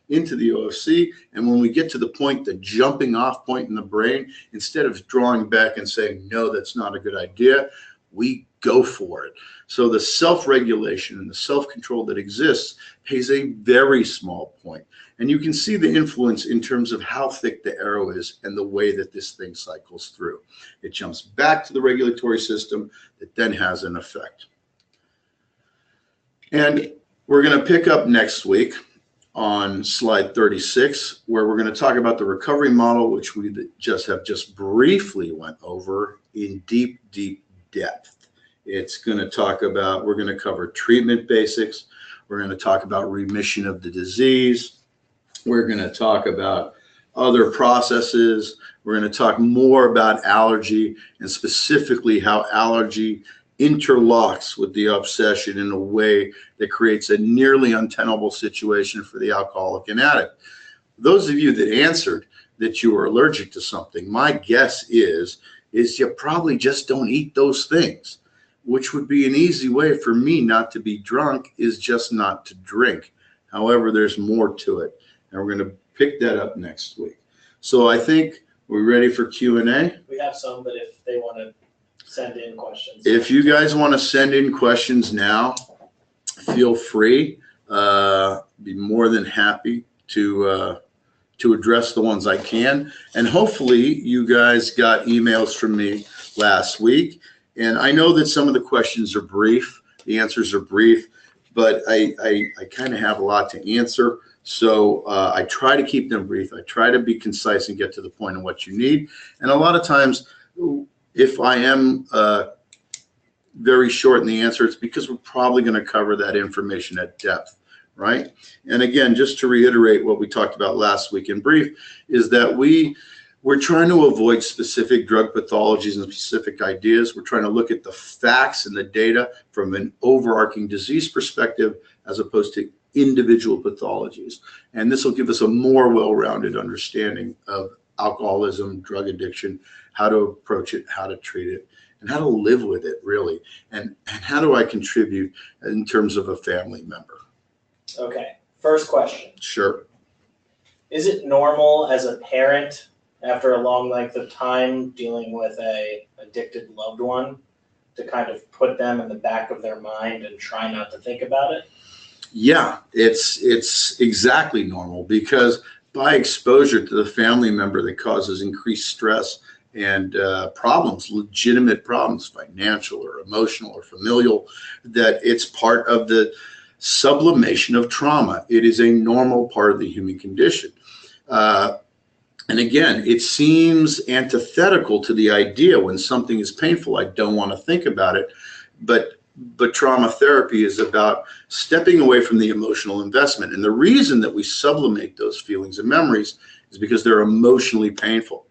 into the OFC. And when we get to the point, the jumping off point in the brain, instead of drawing back and saying, no, that's not a good idea, we go for it. So the self-regulation and the self-control that exists pays a very small point. And you can see the influence in terms of how thick the arrow is and the way that this thing cycles through. It jumps back to the regulatory system that then has an effect. And we're going to pick up next week on slide 36, where we're going to talk about the recovery model, which we just briefly went over in deep depth. It's going to talk about, we're going to cover treatment basics. We're going to talk about remission of the disease. We're going to talk about other processes. We're going to talk more about allergy, and specifically how allergy interlocks with the obsession in a way that creates a nearly untenable situation for the alcoholic and addict. Those of you that answered that you are allergic to something, my guess is you probably just don't eat those things, which would be an easy way for me not to be drunk, is just not to drink. However, there's more to it, and we're going to pick that up next week. So I think we're ready for Q&A. We have some, but if they want to send in questions. If you guys want to send in questions now, feel free. Be more than happy to address the ones I can. And hopefully you guys got emails from me last week. And I know that some of the questions are brief, the answers are brief, but I kind of have a lot to answer. So I try to keep them brief. I try to be concise and get to the point of what you need. And a lot of times, if I am very short in the answer, it's because we're probably going to cover that information at depth, right? And again, just to reiterate what we talked about last week in brief, is that we're trying to avoid specific drug pathologies and specific ideas. We're trying to look at the facts and the data from an overarching disease perspective as opposed to individual pathologies. And this will give us a more well-rounded understanding of alcoholism, drug addiction, how to approach it, how to treat it, and how to live with it, really. And how do I contribute in terms of a family member? Okay, first question. Sure. Is it normal as a parent, after a long length of time dealing with a addicted loved one, to kind of put them in the back of their mind and try not to think about it? Yeah, it's exactly normal, because by exposure to the family member that causes increased stress and problems, legitimate problems, financial or emotional or familial, that it's part of the sublimation of trauma. It is a normal part of the human condition. And again, it seems antithetical to the idea, when something is painful, I don't want to think about it. But trauma therapy is about stepping away from the emotional investment. And the reason that we sublimate those feelings and memories is because they're emotionally painful.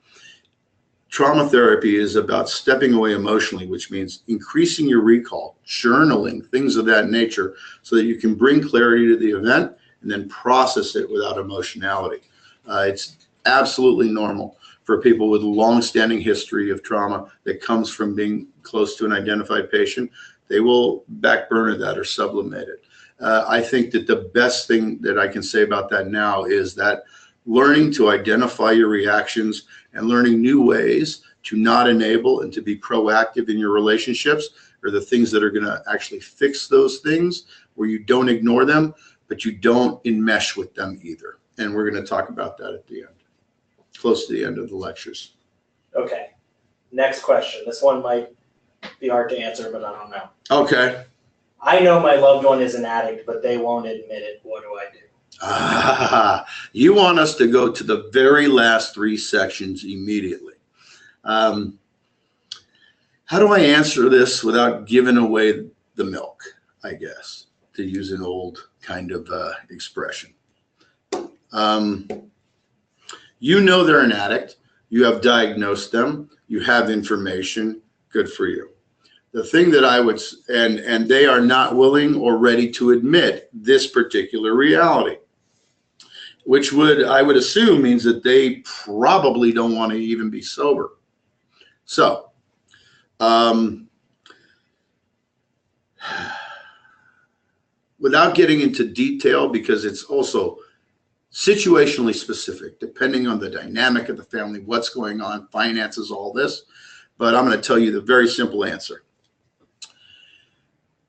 Trauma therapy is about stepping away emotionally, which means increasing your recall, journaling, things of that nature, so that you can bring clarity to the event and then process it without emotionality. It's absolutely normal for people with a long-standing history of trauma that comes from being close to an identified patient. They will back burner that or sublimate it. I think that the best thing that I can say about that now is that learning to identify your reactions and learning new ways to not enable and to be proactive in your relationships are the things that are going to actually fix those things, where you don't ignore them, but you don't enmesh with them either. And we're going to talk about that at the end, close to the end of the lectures. Okay. Next question. This one might be hard to answer, but I don't know. Okay. I know my loved one is an addict, but they won't admit it. What do I do? You want us to go to the very last 3 sections immediately. How do I answer this without giving away the milk, I guess, to use an old kind of expression? You know they're an addict. You have diagnosed them. You have information. Good for you. The thing that I would, and they are not willing or ready to admit this particular reality, which I would assume means that they probably don't want to even be sober. So, without getting into detail, because it's also situationally specific, depending on the dynamic of the family, what's going on, finances, all this. But I'm going to tell you the very simple answer.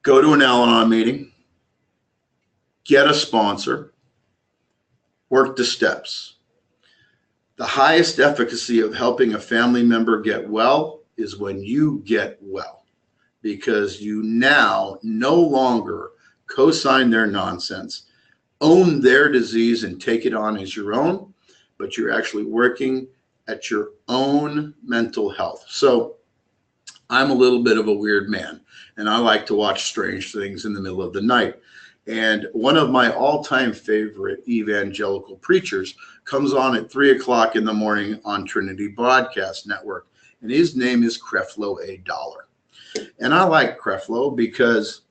Go to an Al-Anon meeting, get a sponsor, work the steps. The highest efficacy of helping a family member get well is when you get well, because you now no longer co-sign their nonsense, own their disease and take it on as your own, but you're actually working at your own mental health. So I'm a little bit of a weird man, and I like to watch strange things in the middle of the night. And one of my all-time favorite evangelical preachers comes on at 3 o'clock in the morning on Trinity Broadcast Network, and his name is Creflo A. Dollar. And I like Creflo because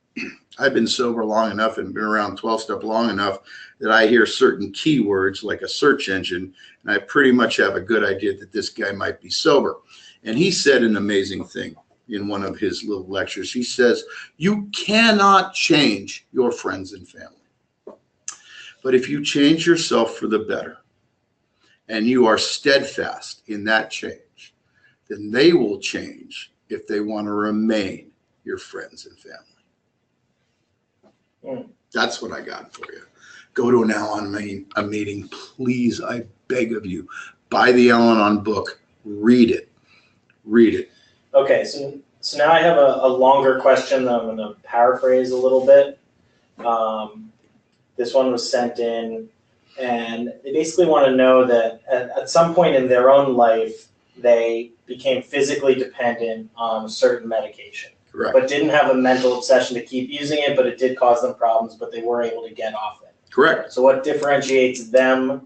I've been sober long enough and been around 12-step long enough that I hear certain keywords like a search engine, and I pretty much have a good idea that this guy might be sober. And he said an amazing thing in one of his little lectures. He says, you cannot change your friends and family. But if you change yourself for the better, and you are steadfast in that change, then they will change if they want to remain your friends and family. That's what I got for you. Go to an Al-Anon meeting, please. I beg of you. Buy the Al-Anon book. Read it. Read it. Okay, so now I have a longer question that I'm going to paraphrase a little bit. This one was sent in, and they basically want to know that at some point in their own life, they became physically dependent on a certain medication. Correct. But didn't have a mental obsession to keep using it, but it did cause them problems, but they were able to get off it. Correct. So what differentiates them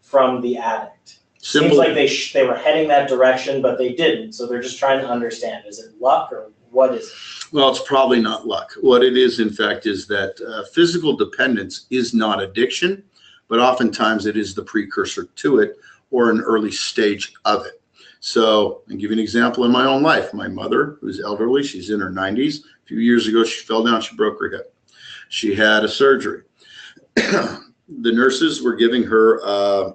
from the addict? Simple. Seems like they were heading that direction, but they didn't. So they're just trying to understand, is it luck or what is it? Well, it's probably not luck. What it is, in fact, is that physical dependence is not addiction, but oftentimes it is the precursor to it or an early stage of it. So I'll give you an example in my own life. My mother, who's elderly, she's in her 90s. A few years ago, she fell down, she broke her hip. She had a surgery. The nurses were giving her a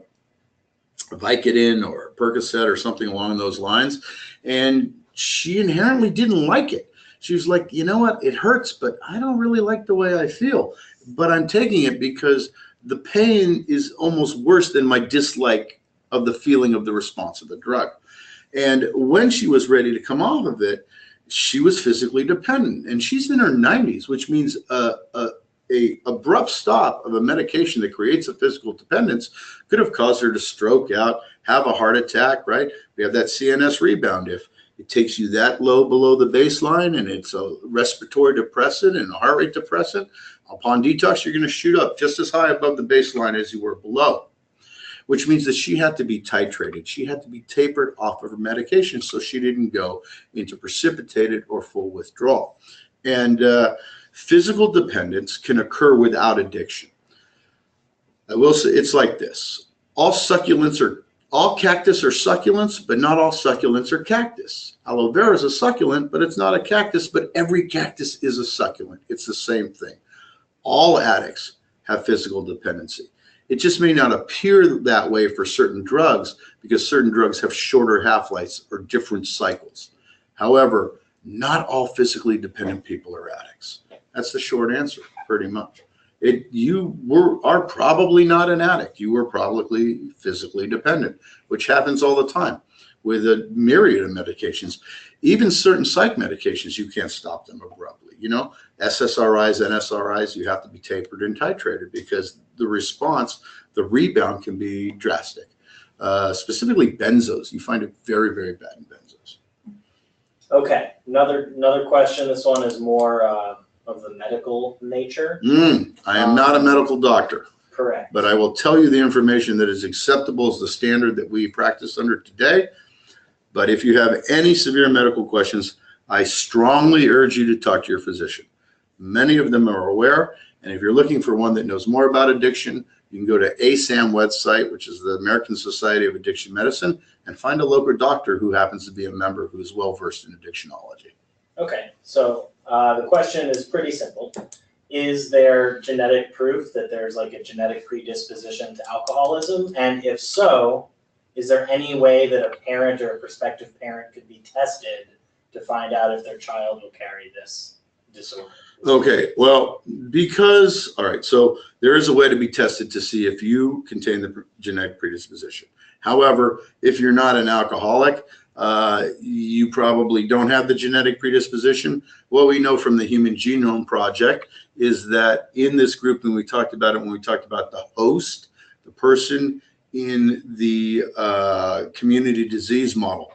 Vicodin or Percocet or something along those lines, and she inherently didn't like it. She was like, you know what, it hurts, but I don't really like the way I feel. But I'm taking it because the pain is almost worse than my dislike of the feeling of the response of the drug. And when she was ready to come off of it, she was physically dependent. And she's in her 90s, which means a abrupt stop of a medication that creates a physical dependence could have caused her to stroke out, have a heart attack, right? We have that CNS rebound. If it takes you that low below the baseline and it's a respiratory depressant and a heart rate depressant, upon detox, you're going to shoot up just as high above the baseline as you were below, which means that she had to be titrated. She had to be tapered off of her medication so she didn't go into precipitated or full withdrawal. And physical dependence can occur without addiction. I will say it's like this. All cactus are succulents, but not all succulents are cactus. Aloe vera is a succulent, but it's not a cactus, but every cactus is a succulent. It's the same thing. All addicts have physical dependency. It just may not appear that way for certain drugs because certain drugs have shorter half-lives or different cycles. However, Not all physically dependent people are addicts. That's the short answer, pretty much. You are probably not an addict. You were probably physically dependent, which happens all the time with a myriad of medications. Even certain psych medications, you can't stop them abruptly. You know, SSRIs, NSRIs, you have to be tapered and titrated because the response, the rebound can be drastic. Specifically benzos, you find it very, very bad in benzos. Okay, another question. This one is more of the medical nature. I am not a medical doctor. Correct. But I will tell you the information that is acceptable as the standard that we practice under today. But if you have any severe medical questions, I strongly urge you to talk to your physician. Many of them are aware. And if you're looking for one that knows more about addiction, you can go to ASAM website, which is the American Society of Addiction Medicine, and find a local doctor who happens to be a member who is well-versed in addictionology. Okay, so the question is pretty simple. Is there genetic proof that there's like a genetic predisposition to alcoholism? And if so, is there any way that a parent or a prospective parent could be tested to find out if their child will carry this disorder? Okay, well, all right, so there is a way to be tested to see if you contain the genetic predisposition. However, if you're not an alcoholic, you probably don't have the genetic predisposition. What we know from the Human Genome Project is that in this group, and we talked about it when we talked about the host, the person in the community disease model,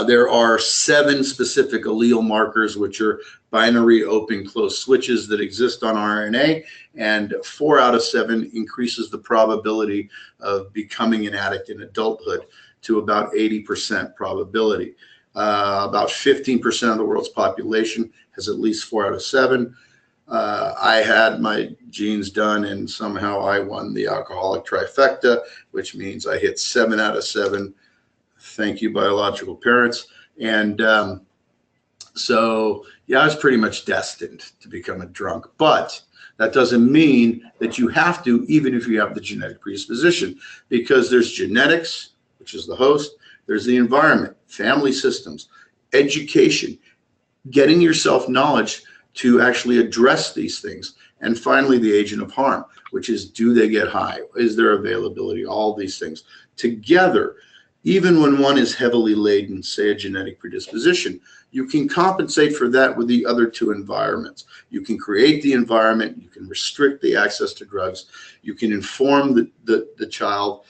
there are 7 specific allele markers, which are binary open close switches that exist on RNA, and 4 out of 7 increases the probability of becoming an addict in adulthood to about 80% probability. About 15% of the world's population has at least 4 out of 7. I had my genes done, and somehow I won the alcoholic trifecta, which means I hit 7 out of 7. Thank you, biological parents. And so, yeah, I was pretty much destined to become a drunk. But that doesn't mean that you have to, even if you have the genetic predisposition, because there's genetics, which is the host, there's the environment, family systems, education, getting yourself knowledge to actually address these things. And finally, the agent of harm, which is, do they get high? Is there availability? All these things together. Even when one is heavily laden, say a genetic predisposition, you can compensate for that with the other 2 environments. You can create the environment, you can restrict the access to drugs, you can inform the child.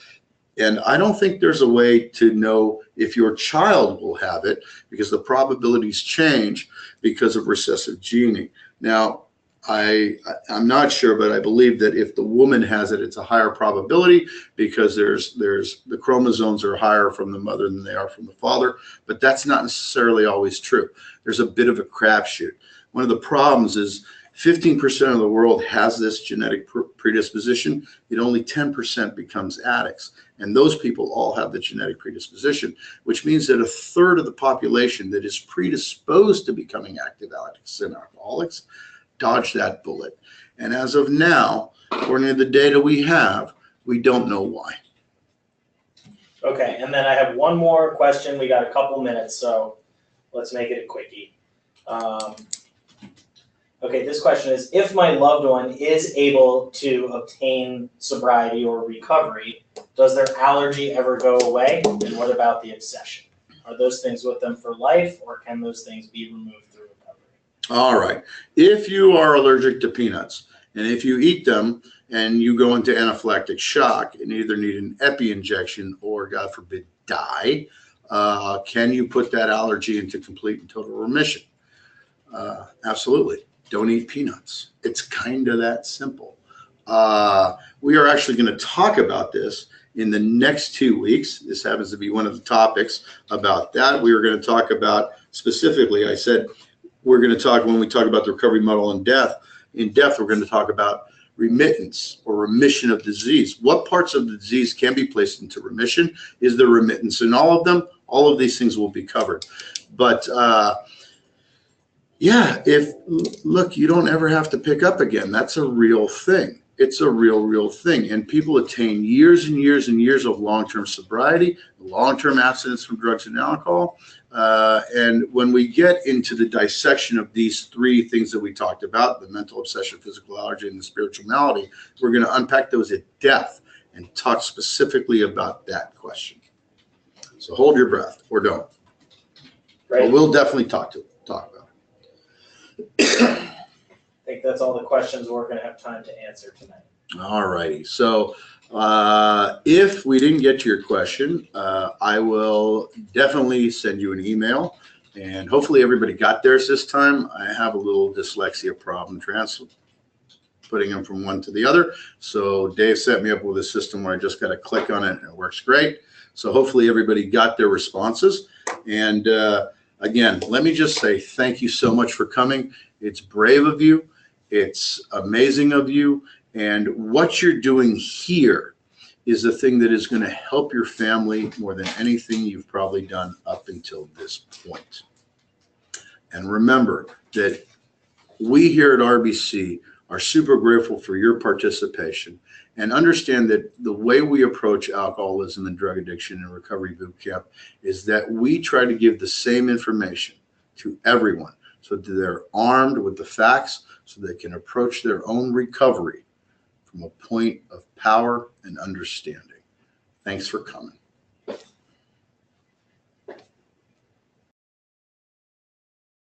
And I don't think there's a way to know if your child will have it, because the probabilities change because of recessive gening. Now, I'm not sure, but I believe that if the woman has it, it's a higher probability because there's the chromosomes are higher from the mother than they are from the father, but that's not necessarily always true. There's a bit of a crapshoot. One of the problems is 15% of the world has this genetic predisposition, yet only 10% becomes addicts. And those people all have the genetic predisposition, which means that 1/3 of the population that is predisposed to becoming active addicts and alcoholics dodge that bullet. And as of now, according to the data we have, we don't know why. Okay, and then I have one more question. We got a couple minutes, so let's make it a quickie. Okay, this question is, if my loved one is able to obtain sobriety or recovery, does their allergy ever go away? And what about the obsession? Are those things with them for life, or can those things be removed through recovery? All right. If you are allergic to peanuts, and if you eat them and you go into anaphylactic shock and either need an epi injection or, God forbid, die, can you put that allergy into complete and total remission? Absolutely. Don't eat peanuts. It's kind of that simple. We are actually going to talk about this in the next 2 weeks. This happens to be one of the topics about that. We are going to talk about specifically, I said, we're going to talk when we talk about the recovery model in depth, we're going to talk about remittance or remission of disease. What parts of the disease can be placed into remission? Is there remittance in all of them? All of these things will be covered. But yeah, look, you don't ever have to pick up again. That's a real thing. It's a real thing. And people attain years and years and years of long-term sobriety, long-term abstinence from drugs and alcohol. And when we get into the dissection of these three things that we talked about, the mental obsession, physical allergy, and the spiritual malady, we're going to unpack those at depth and talk specifically about that question. So hold your breath, or don't. Right. But we'll definitely talk about it. I think that's all the questions we're going to have time to answer tonight. All righty. So if we didn't get to your question, I will definitely send you an email, and hopefully everybody got theirs this time. I have a little dyslexia problem putting them from one to the other. So Dave set me up with a system where I just got to click on it and it works great. So hopefully everybody got their responses. And again, let me just say thank you so much for coming. It's brave of you. It's amazing of you. And what you're doing here is the thing that is going to help your family more than anything you've probably done up until this point. And remember that we here at RBC are super grateful for your participation, and understand that the way we approach alcoholism and drug addiction and recovery boot camp is that we try to give the same information to everyone so that they're armed with the facts so they can approach their own recovery from a point of power and understanding. Thanks for coming.